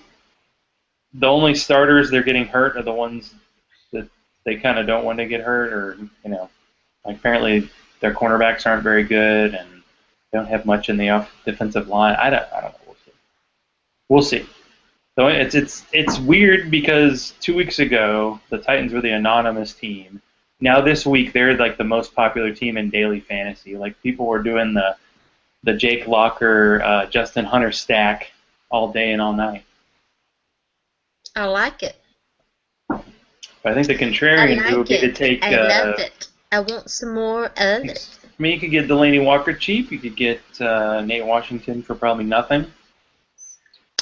the only starters they're getting hurt are the ones that they kind of don't want to get hurt, or, like apparently their cornerbacks aren't very good and don't have much in the defensive line. I don't know. We'll see. So it's weird because 2 weeks ago the Titans were the anonymous team. Now this week they're like the most popular team in daily fantasy. Like people were doing the Jake Locker, Justin Hunter stack all day and all night. I like it. But I think the contrarian would be to take. I love it. I want some more of it. I mean, you could get Delaney Walker cheap. You could get Nate Washington for probably nothing.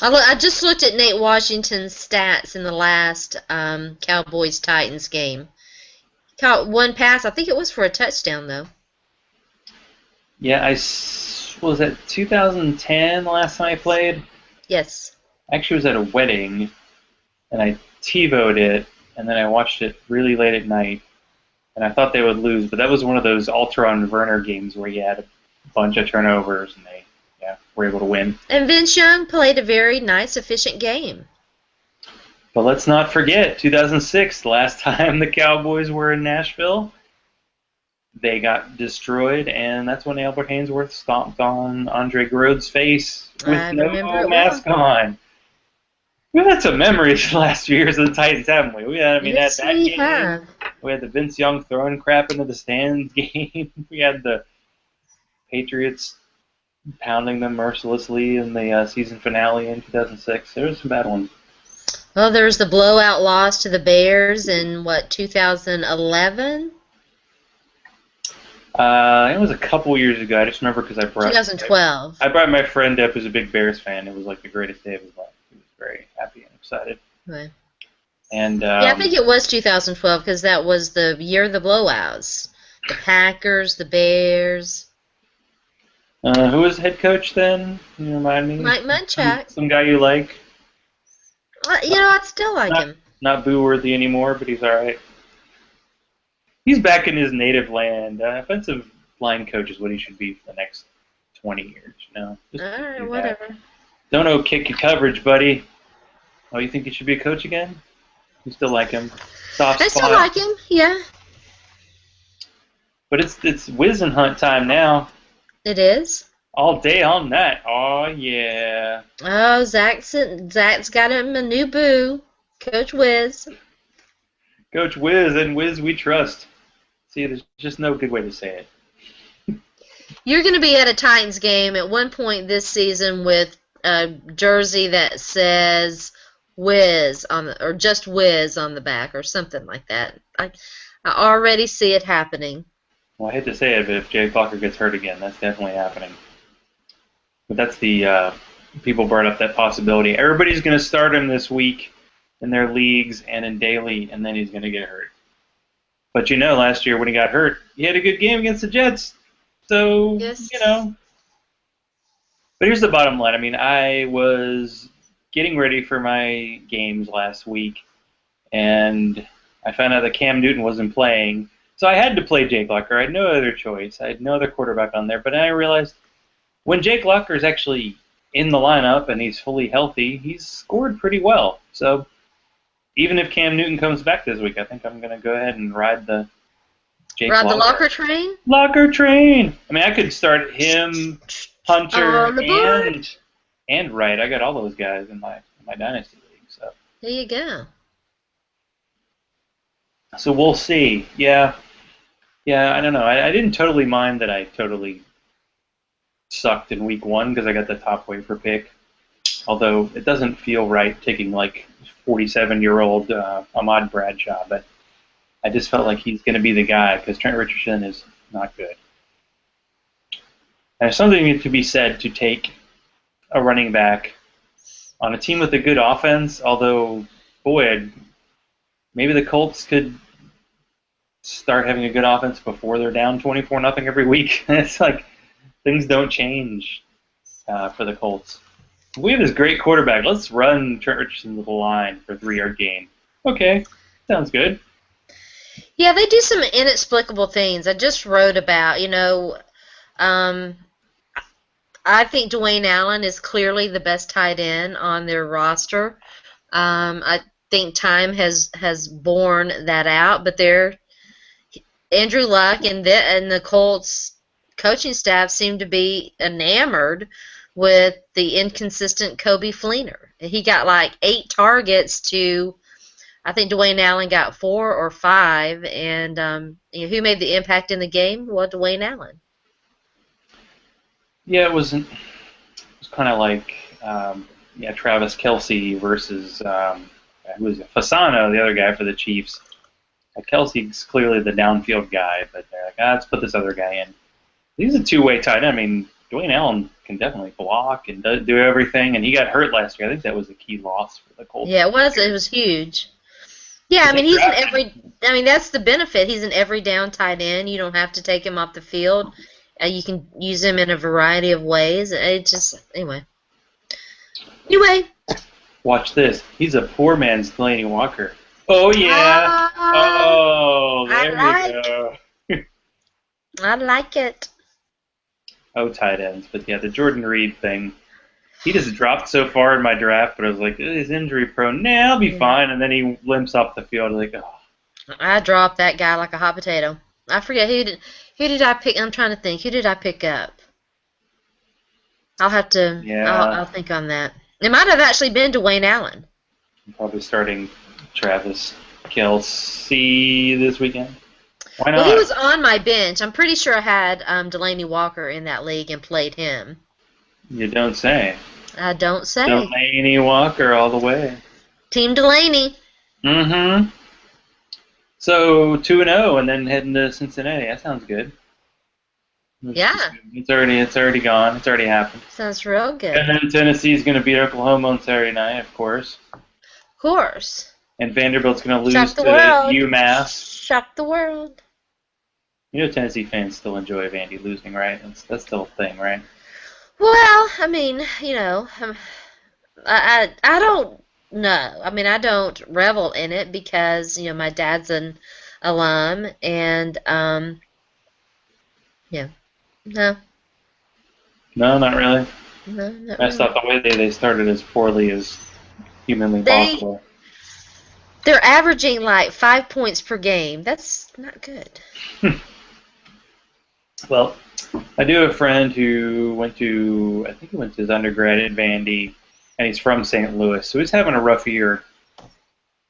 I just looked at Nate Washington's stats in the last Cowboys-Titans game. Caught one pass. I think it was for a touchdown, though. Yeah, was that 2010 the last time I played? Yes. I actually was at a wedding, and I TiVo'd it, and then I watched it really late at night, and I thought they would lose, but that was one of those Alteron Werner games where you had a bunch of turnovers, and they were able to win. And Vince Young played a very nice, efficient game. But let's not forget, 2006, the last time the Cowboys were in Nashville, they got destroyed, and that's when Albert Haynesworth stomped on Andre Grode's face with no mask on. We've had some memories the last few years of the Titans, haven't we? That game. We had the Vince Young throwing crap into the stands game. We had the Patriots pounding them mercilessly in the season finale in 2006. There were some bad ones. Well, there was the blowout loss to the Bears in, 2011? It was a couple years ago. I just remember because 2012. I brought my friend up who's a big Bears fan. It was like the greatest day of his life. He was very happy and excited. Right. And I think it was 2012 because that was the year of the blowouts. The Packers, the Bears. Who was head coach then? Can you remind me? Mike Munchak. Some guy you like? I'd still like him. Not boo-worthy anymore, but he's all right. He's back in his native land. Offensive line coach is what he should be for the next 20 years. All right, whatever. Don't kick your coverage, buddy. Oh, you think he should be a coach again? You still like him? Soft spot. I still like him, yeah. But it's Wiz and Hunt time now. It is? All day, all night. Oh, yeah. Oh, Zach's got him a new boo. Coach Wiz. Coach Wiz, and Wiz we trust. See, there's just no good way to say it. You're going to be at a Titans game at one point this season with a jersey that says Wiz on the, or just Wiz on the back or something like that. I already see it happening. Well, I hate to say it, but if Jay Plucker gets hurt again, that's definitely happening. But that's the people brought up that possibility. Everybody's going to start him this week in their leagues and in daily, and then he's going to get hurt. But last year when he got hurt, he had a good game against the Jets. So, Yes. But here's the bottom line. I mean, I was getting ready for my games last week, and I found out that Cam Newton wasn't playing. So I had to play Jake Locker. I had no other choice. I had no other quarterback on there. But then I realized when Jake Locker is actually in the lineup and he's fully healthy, he's scored pretty well. So even if Cam Newton comes back this week, I think I'm going to go ahead and ride the Jake Ride Locker. the Locker train? Locker train! I mean, I could start him, Hunter, and Wright. I got all those guys in my Dynasty League. So There you go. So we'll see. Yeah, I don't know. I didn't totally mind that I totally sucked in week 1 because I got the top waiver pick. Although it doesn't feel right taking like 47-year-old Ahmad Bradshaw, but I just felt like he's going to be the guy because Trent Richardson is not good. And there's something to be said to take a running back on a team with a good offense, although, boy, maybe the Colts could start having a good offense before they're down 24-0 every week. It's like things don't change for the Colts. We have this great quarterback. Let's run Trent Richardson to the line for a 3-yard gain. Okay, sounds good. Yeah, they do some inexplicable things. I just wrote about, I think Dwayne Allen is clearly the best tight end on their roster. I think time has borne that out, but Andrew Luck and the Colts coaching staff seem to be enamored with the inconsistent Coby Fleener. He got like 8 targets to, I think Dwayne Allen got 4 or 5, and who made the impact in the game? Well, Dwayne Allen. Yeah, it was kind of like Travis Kelce versus who was it? Fasano, the other guy for the Chiefs. Kelsey's clearly the downfield guy, but they're like, let's put this other guy in. He's a two-way tight end. I mean, Dwayne Allen can definitely block and do everything, and he got hurt last year. I think that was a key loss for the Colts. Yeah, it was. It was huge. Yeah, I mean, that's the benefit. He's an every down tight end. You don't have to take him off the field. You can use him in a variety of ways. Anyway. Watch this. He's a poor man's Delaney Walker. Oh, yeah. There we go. I like it. Oh, tight ends. But, yeah, the Jordan Reed thing. He just dropped so far in my draft, but I was like, he's injury prone. Nah, I'll be fine. And then he limps off the field. I was like, oh. I dropped that guy like a hot potato. I forget who did I pick? I'm trying to think. Who did I pick up? I'll have to. Yeah. I'll think on that. It might have actually been Dwayne Allen. I'm probably starting Travis Kelce this weekend. Why not? Well, he was on my bench. I'm pretty sure I had Delaney Walker in that league and played him. You don't say. I don't say. Delaney Walker all the way. Team Delaney. Mm-hmm. So 2-0 and then heading to Cincinnati. That sounds good. Yeah. It's already gone. It's already happened. Sounds real good. And then Tennessee's going to beat Oklahoma on Saturday night, of course. Of course. And Vanderbilt's going to lose to UMass. Shock the world. Tennessee fans still enjoy Vandy losing, right? That's still a thing, right? Well, I mean, I don't know. I mean, I don't revel in it because, my dad's an alum, and, yeah. No. No, not really. No, not I thought the way they started as poorly as humanly possible. They're averaging like 5 points per game. That's not good. Well, I do have a friend who went to his undergrad at Vandy, and he's from St. Louis, so he's having a rough year.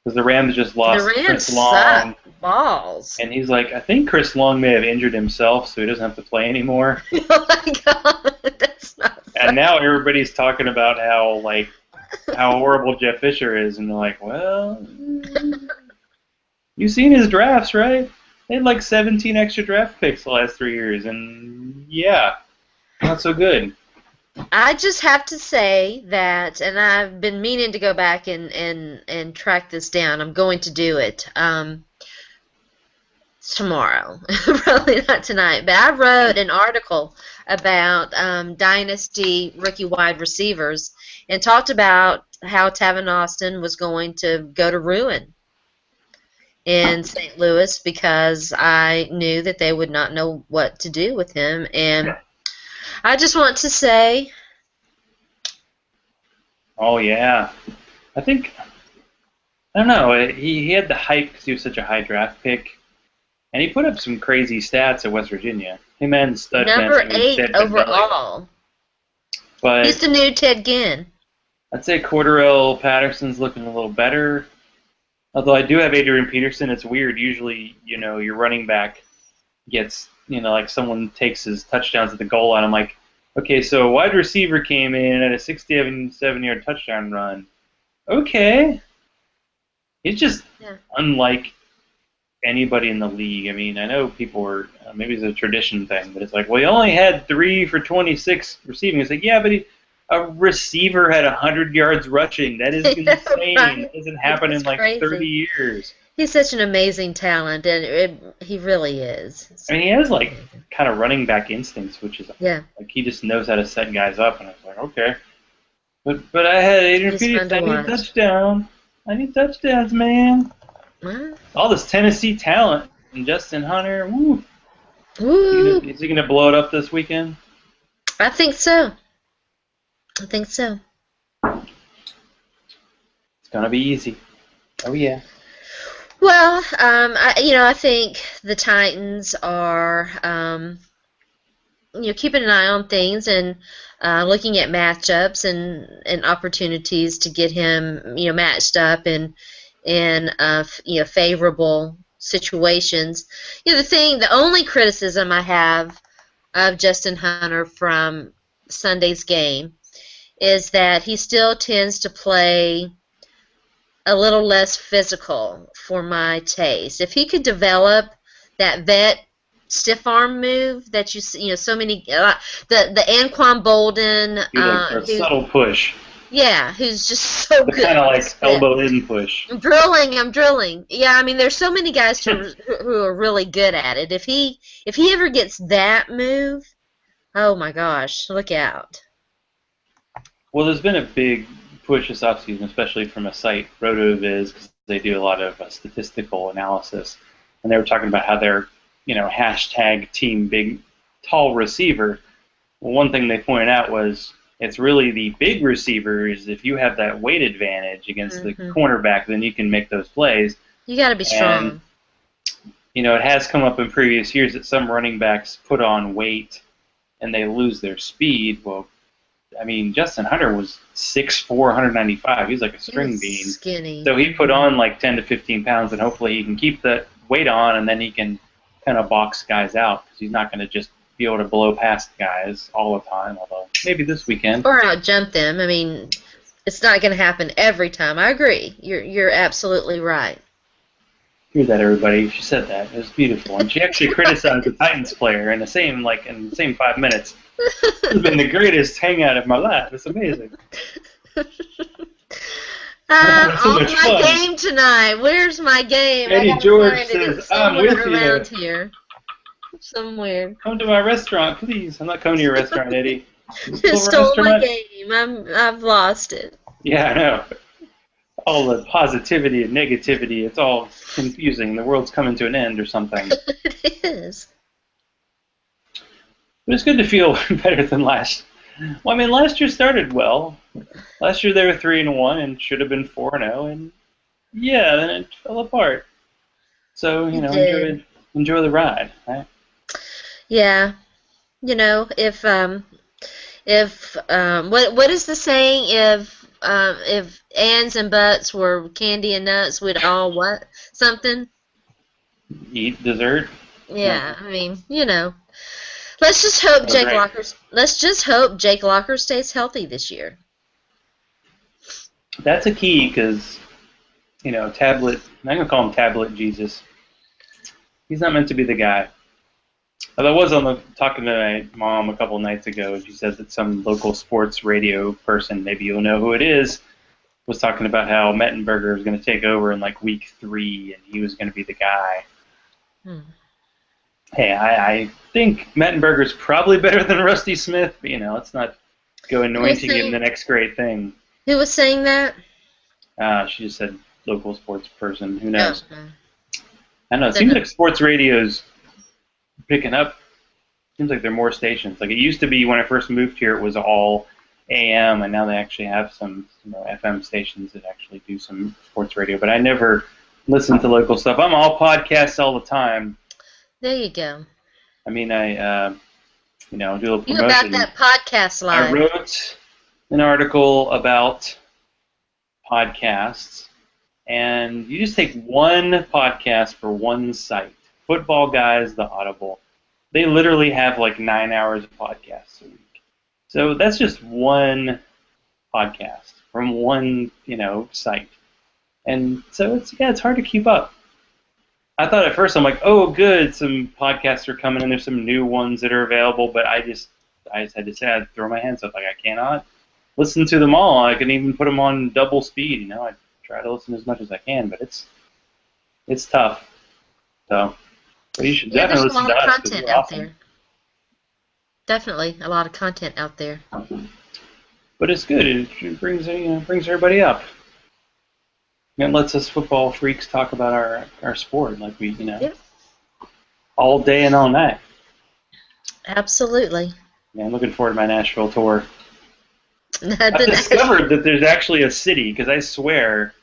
because the Rams just The lost Rams Chris Long, suck balls. and he's like, I think Chris Long may have injured himself, so he doesn't have to play anymore. Oh my god, that's not And now everybody's talking about how horrible Jeff Fisher is, and they're like, well, you've seen his drafts, right? They had like 17 extra draft picks the last 3 years, and yeah, not so good. I just have to say that, and I've been meaning to go back and track this down. I'm going to do it tomorrow, probably not tonight. But I wrote an article about dynasty rookie wide receivers and talked about how Tavon Austin was going to go to ruin in St. Louis because I knew that they would not know what to do with him. And I just want to say, oh yeah, I don't know. He had the hype because he was such a high draft pick, and he put up some crazy stats at West Virginia. Him and stud number man, 8 overall. But He's the new Ted Ginn. I'd say Cordarrelle Patterson's looking a little better. Although I do have Adrian Peterson. It's weird. Usually, your running back gets, like someone takes his touchdowns at the goal line. I'm like, okay, so a wide receiver came in at a 67-yard touchdown run. Okay. He's just unlike anybody in the league. I mean, I know people were, maybe it's a tradition thing, but it's like, well, he only had 3 for 26 receiving. It's like, yeah, but a receiver had 100 yards rushing. That is insane. Right. It doesn't happen in like crazy. 30 years. He's such an amazing talent, and he really is. I mean, he has like kind of running back instincts, which is like he just knows how to set guys up. And I was like, okay, but I had Adrian Peterson. I need touchdown. I need touchdowns, man. What? All this Tennessee talent and Justin Hunter. Woo. Woo. Is he gonna blow it up this weekend? I think so. It's gonna be easy. Oh yeah. Well, I think the Titans are, keeping an eye on things and looking at matchups and opportunities to get him, matched up in favorable situations. The only criticism I have of Justin Hunter from Sunday's game is that he still tends to play a little less physical for my taste. If he could develop that vet stiff arm move that so many the Anquan Bolden a subtle push. Yeah, who's just so good. Kind of like elbow in push. I'm drilling. Yeah, I mean there's so many guys who are really good at it. If he ever gets that move, oh my gosh, look out. Well, there's been a big push this offseason, especially from a site, RotoViz, because they do a lot of statistical analysis, and they were talking about how they're, hashtag team big, tall receiver. Well, one thing they pointed out was it's really the big receivers. If you have that weight advantage against the cornerback, then you can make those plays. You got to be strong. And, it has come up in previous years that some running backs put on weight and they lose their speed. Well, I mean, Justin Hunter was 6'4", 195. He's like a string bean. Skinny. So he put on like 10 to 15 pounds, and hopefully he can keep that weight on, and then he can kind of box guys out because he's not going to just be able to blow past guys all the time, although maybe this weekend. Or out-jump them. I mean, it's not going to happen every time. I agree. You're absolutely right. Hear that, everybody? She said that. It was beautiful. And she actually criticized the Titans player in the same 5 minutes. This has been the greatest hangout of my life. It's amazing. My game tonight. Where's my game? Eddie George says, I'm with you. Around here. Somewhere. Come to my restaurant, please. I'm not coming to your restaurant, Eddie. You stole my game. I've lost it. Yeah, I know. All the positivity and negativity, it's all confusing. The world's coming to an end or something. It is. But it's good to feel better than last. Well, I mean, last year started well. Last year they were 3-1 and should have been 4-0, and yeah, then it fell apart. So enjoy the ride, right? Yeah, if what is the saying? if ands and buts were candy and nuts, we'd all what? Something? Eat dessert? Yeah, I mean, Let's just hope Oh, right. Jake Locker stays healthy this year. That's a key because, Tablet, I'm going to call him Tablet Jesus. He's not meant to be the guy. I was talking to my mom a couple nights ago, and she said that some local sports radio person, maybe you'll know who it is, was talking about how Mettenberger was going to take over in like week 3, and he was going to be the guy. Hey, I think Mettenberger's probably better than Rusty Smith, but let's not go anointing him the next great thing. Who was saying that? She just said local sports person. Who knows? Oh, I don't know. It seems like sports radio's picking up. Seems like there are more stations. Like it used to be when I first moved here, it was all AM, and now they actually have some FM stations that actually do some sports radio. But I never listen to local stuff. I'm all podcasts all the time. There you go. I mean, I do a little promotion. You about that podcast live. I wrote an article about podcasts, and you just take one podcast for one site. Football Guys, the Audible. They literally have like 9 hours of podcasts a week. So that's just one podcast from one, site. And so it's hard to keep up. I thought at first, I'm like, oh, good, some podcasts are coming, and there's some new ones that are available, but I just had to say, I'd throw my hands up, like, I cannot listen to them all. I can even put them on double speed, I try to listen as much as I can, but it's tough. So, but you should definitely listen to us. There's a lot of content out there. Definitely a lot of content out there. But it's good. It brings everybody up. It lets us football freaks talk about our sport like we, all day and all night. Absolutely. Yeah, I'm looking forward to my Nashville tour. I've discovered that there's actually a city, because I swear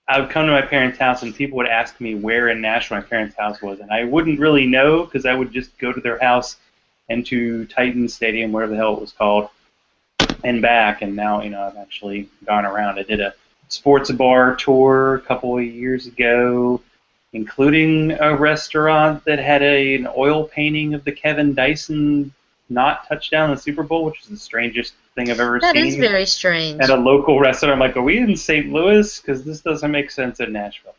I would come to my parents' house and people would ask me where in Nashville my parents' house was, and I wouldn't really know because I would just go to their house and to Titan Stadium, whatever the hell it was called, and back, and now, I've actually gone around. I did a sports bar tour a couple of years ago, including a restaurant that had an oil painting of the Kevin Dyson not touchdown in the Super Bowl, which is the strangest thing I've ever seen. That is very strange. At a local restaurant. I'm like, are we in St. Louis? Because this doesn't make sense in Nashville.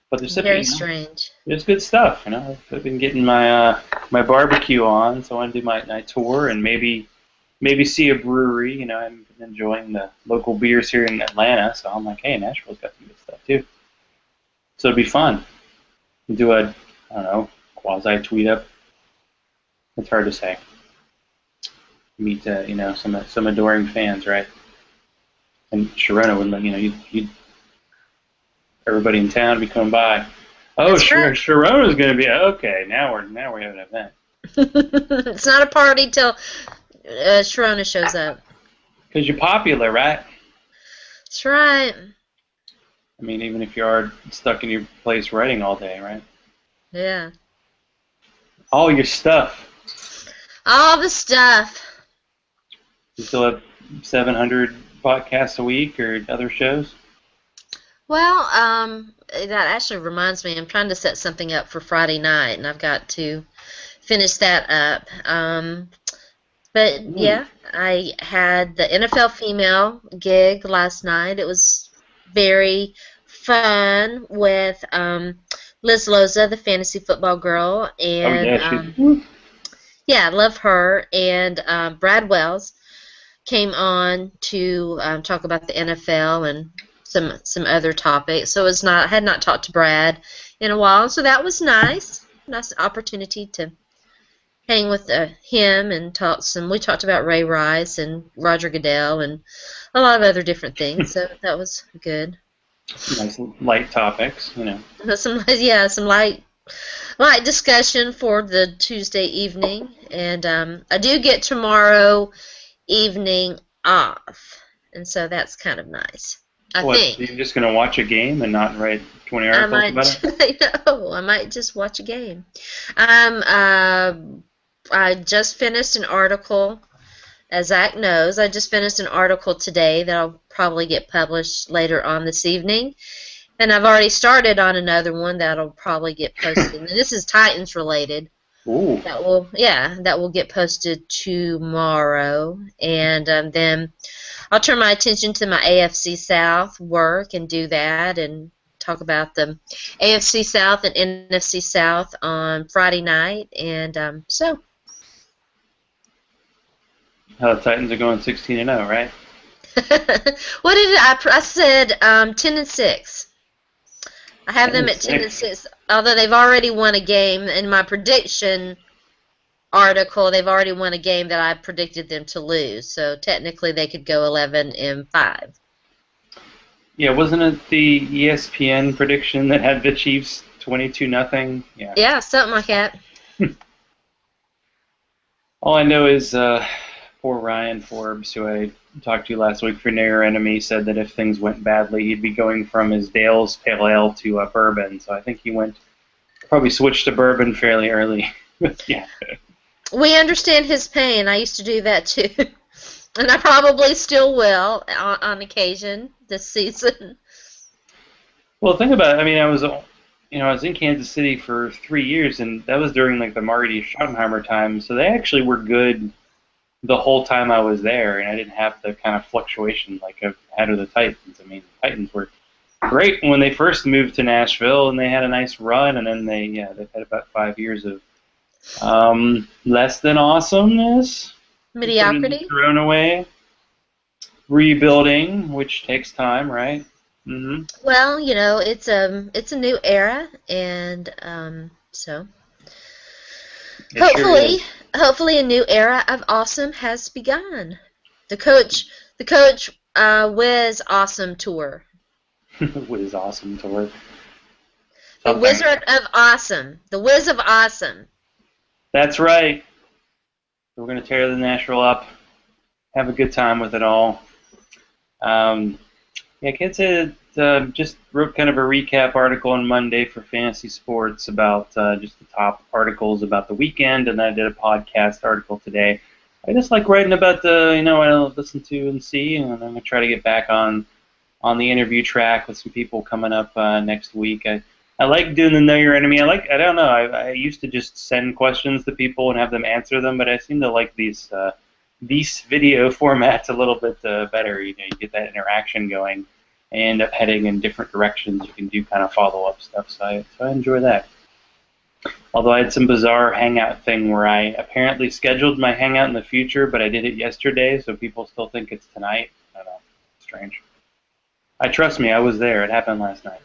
But there's very strange. There's good stuff. I've been getting my my barbecue on, so I want to do my tour and maybe see a brewery. I'm enjoying the local beers here in Atlanta, so I'm like, hey, Nashville's got some good stuff too. So it'd be fun. Do a, quasi tweet up. It's hard to say. Meet some adoring fans, right? And Sharona would let you'd everybody in town be coming by. Oh, Sharona's going to be okay. Now we have an event. It's not a party till Sharona shows up. Because you're popular, right? That's right. I mean, even if you are stuck in your place writing all day, right? Yeah. All your stuff. All the stuff. You still have 700 podcasts a week or other shows? Well, that actually reminds me, I'm trying to set something up for Friday night, and I've got to finish that up. But yeah, I had the NFL female gig last night. It was very fun with Liz Loza, the fantasy football girl, and yeah, I love her. And Brad Wells came on to talk about the NFL and some other topics. So I had not talked to Brad in a while, so that was nice. Nice opportunity to hang with him and we talked about Ray Rice and Roger Goodell and a lot of other different things. So that was good. Nice light topics, Some light discussion for the Tuesday evening, and I do get tomorrow evening off, and so that's kind of nice. I think. You're just going to watch a game and not write 20 articles about it? I might just watch a game. I just finished an article as Zach knows, I just finished an article today that I'll probably get published later on this evening. And I've already started on another one that'll probably get posted. And this is Titans related. Ooh. That will get posted tomorrow. And then I'll turn my attention to my AFC South work and do that and talk about the AFC South and NFC South on Friday night. And so. The Titans are going 16-0, right? What did I said 10-6. I have them at 10-6, although they've already won a game. In my prediction article, they've already won a game that I predicted them to lose. So technically, they could go 11-5. Yeah, wasn't it the ESPN prediction that had the Chiefs 22-0? Yeah. Yeah, something like that. All I know is poor Ryan Forbes, who I talked to last week for Know Your Enemy, said that if things went badly, he'd be going from his Dale's Pale Ale to bourbon. So I think he probably switched to bourbon fairly early. Yeah. We understand his pain. I used to do that too. And I probably still will on occasion this season. Well, think about it. I mean, I was in Kansas City for 3 years, and that was during like the Marty Schottenheimer time. So they actually were good the whole time I was there, and I didn't have the kind of fluctuation like I've had with the Titans. I mean, the Titans were great when they first moved to Nashville, and they had a nice run, and then they've had about 5 years of less than awesomeness. Mediocrity. Thrown away. Rebuilding, which takes time, right? Mm-hmm. Well, it's a new era, and so hopefully a new era of awesome has begun. The coach Wiz Awesome Tour. Wiz Awesome Tour. The Wizard of Awesome. The Wiz of Awesome. That's right. We're going to tear the Nashville up, have a good time with it all. Kids just wrote kind of a recap article on Monday for Fantasy Sports about just the top articles about the weekend, and I did a podcast article today. I just like writing about what I listen to and see, and I'm going to try to get back on the interview track with some people coming up next week. I like doing the Know Your Enemy. I don't know. I used to just send questions to people and have them answer them, but I seem to like these video formats a little bit better. You get that interaction going, and end up heading in different directions. You can do kind of follow-up stuff, so I enjoy that. Although I had some bizarre hangout thing where I apparently scheduled my hangout in the future, but I did it yesterday, so people still think it's tonight. I don't know. Strange. Trust me, I was there. It happened last night.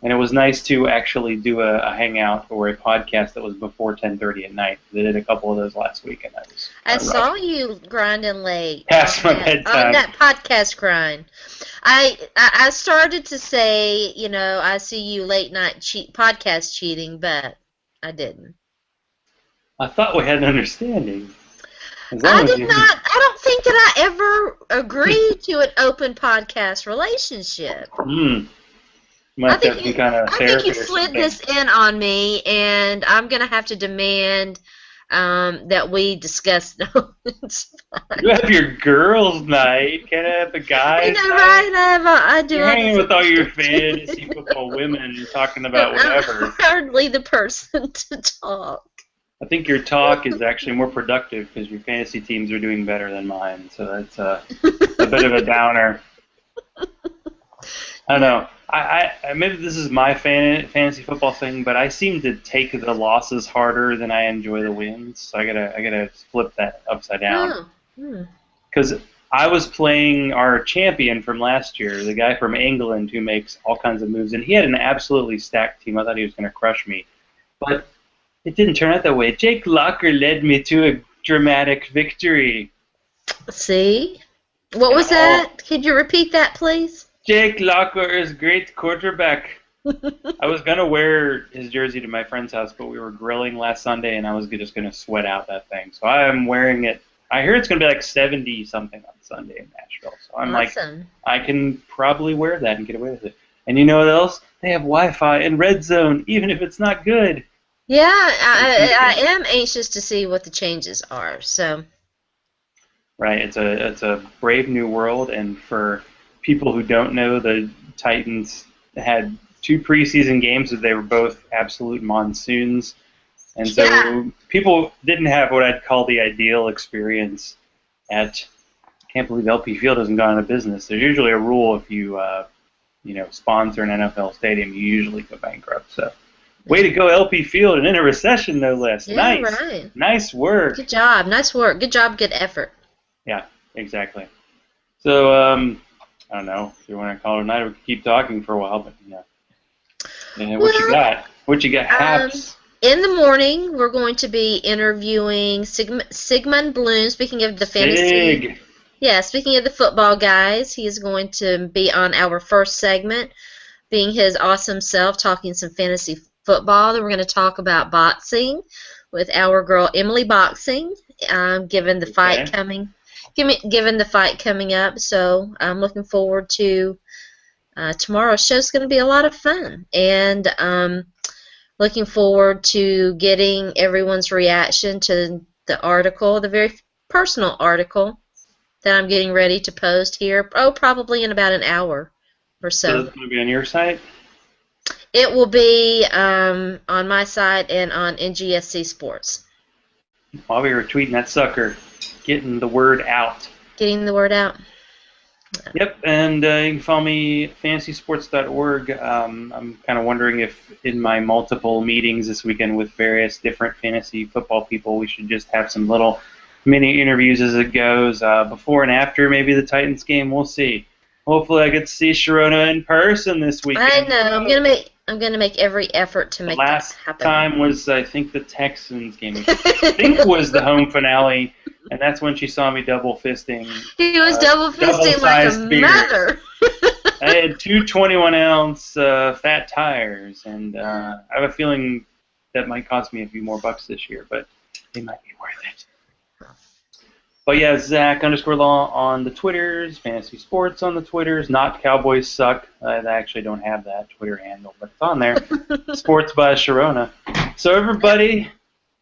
And it was nice to actually do a hangout or a podcast that was before 10:30 at night. They did a couple of those last week, and I saw you grinding late. Past my bedtime. On that podcast grind. I started to say, I see you late night podcast cheating, but I didn't. I thought we had an understanding. I did not. I don't think that I ever agreed to an open podcast relationship. I think you slid this in on me, and I'm going to have to demand that we discuss. No, it's fine. You have your girls' night. Can I have a guy's night? Right? I do. You're hanging with all your fantasy football women talking about whatever. I'm hardly the person to talk. I think your talk is actually more productive because your fantasy teams are doing better than mine, so that's a bit of a downer. I don't know. I maybe this is my fantasy football thing, but I seem to take the losses harder than I enjoy the wins. So I gotta flip that upside down. Because I was playing our champion from last year, the guy from England who makes all kinds of moves, and he had an absolutely stacked team. I thought he was going to crush me, but it didn't turn out that way. Jake Locker led me to a dramatic victory. See? What was that? Could you repeat that, please? Jake Locker is a great quarterback. I was going to wear his jersey to my friend's house, but we were grilling last Sunday, and I was just going to sweat out that thing. So I am wearing it. I hear it's going to be like 70-something on Sunday in Nashville. So I'm awesome. I can probably wear that and get away with it. And you know what else? They have Wi-Fi and Red Zone, even if it's not good. Yeah, I am anxious to see what the changes are. So Right. It's a brave new world, and for people who don't know, the Titans had two preseason games that they were both absolute monsoons, and Yeah, so people didn't have what I'd call the ideal experience at. I can't believe LP Field hasn't gone out of business. There's usually a rule if you sponsor an NFL stadium, you usually go bankrupt. So, way to go, LP Field, and in a recession, no less. yeah, Nice, right. nice work. Good job. Nice work. Good job. Good effort. Yeah, exactly. So, I don't know if you want to call it a night. We could keep talking for a while, but yeah. And what you Well, got? What you got, um, Haps? in the morning, we're going to be interviewing Sigmund Bloom. Speaking of the fantasy, Sig. yeah, speaking of the football guys, he is going to be on our first segment, being his awesome self, talking some fantasy football. Then we're going to talk about boxing with our girl Emily Boxing, given the fight Okay. coming, given the fight coming up. So I'm looking forward to tomorrow's show. Is going to be a lot of fun, and looking forward to getting everyone's reaction to the article, the very personal article that I'm getting ready to post here. Oh, probably in about an hour or So so. that's going to be on your site? It will be on my site and on NGSC Sports. I'll be retweeting that sucker, getting the word out. Getting the word out. Yep, and you can follow me at fantasysports.org. I'm kind of wondering if in my multiple meetings this weekend with various different fantasy football people, we should just have some little mini interviews as it goes, before and after maybe the Titans game. We'll see. Hopefully, I get to see Sharona in person this I weekend. know. I'm gonna make every effort to The make that last happen. time was, I think, the Texans game, which I think was the home finale, and that's when she saw me double fisting He was double fisting like a double-sized beers. mother. I had two 21-ounce fat tires, and I have a feeling that might cost me a few more bucks this year, but they might be worth it. But yeah, Zach_Law on the Twitters, Fantasy Sports on the Twitters, not Cowboys Suck. I actually don't have that Twitter handle, but it's on there. Sports by Sharona. So everybody,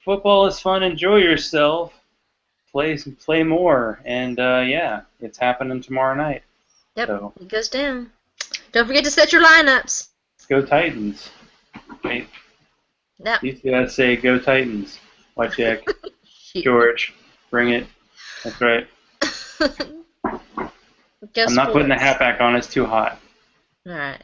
football is fun. Enjoy yourself. Play more, and yeah, it's happening tomorrow night. Yep, So it goes down. Don't forget to set your lineups. go Titans. Wait, Yep. these guys say go Titans. White Jack, Shoot. George, bring it. That's right. Go I'm not putting the sports. hat back on. It's too hot. All right.